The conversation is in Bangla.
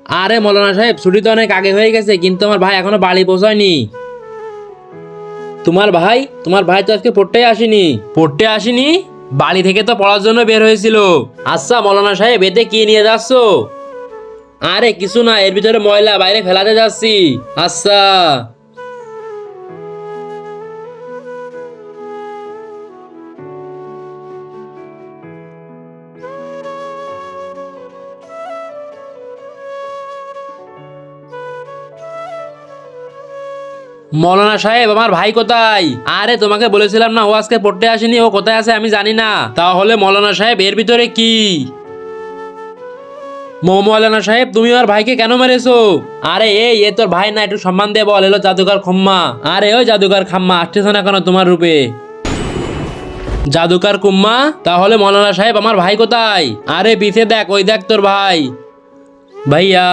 আরে মৌলানা সাহেব, ছুটি তো অনেক আগে হয়ে গেছে, কিন্তু আমার ভাই এখনো বাড়ি পৌঁছায়নি। তোমার ভাই তো আজকে পড়তে আসেনি। বাড়ি থেকে তো পড়ার জন্য বের হয়েছিল। আচ্ছা মৌলানা সাহেব, এতে কি নিয়ে যাচ্ছো? আরে কিছু না, এর ভিতরে ময়লা, বাইরে ফেলাতে যাচ্ছি। আচ্ছা। মৌলানা সাহেব, আমার ভাই কোথায়? আরে তোমাকে বলেছিলাম না, ও আজকে পড়তে আসেনি। ও কোথায় আছে আমি জানি না। তাহলে মৌলানা সাহেব, এর ভিতরে কি? মৌলানা সাহেব, তুমি আমার ভাইকে কেন মেরেছো? আরে এ তোর ভাই না, একটু সম্মান দিয়ে বল। এলো জাদুকর খাম্মা। আরে ওই জাদুকর খাম্মা, আসতেছ না কেন তোমার রূপে? জাদুকর কুম্মা। তাহলে মৌলানা সাহেব, আমার ভাই কোথায়? আরে পিছে দেখ, ওই দেখ তোর ভাই। ভাইয়া।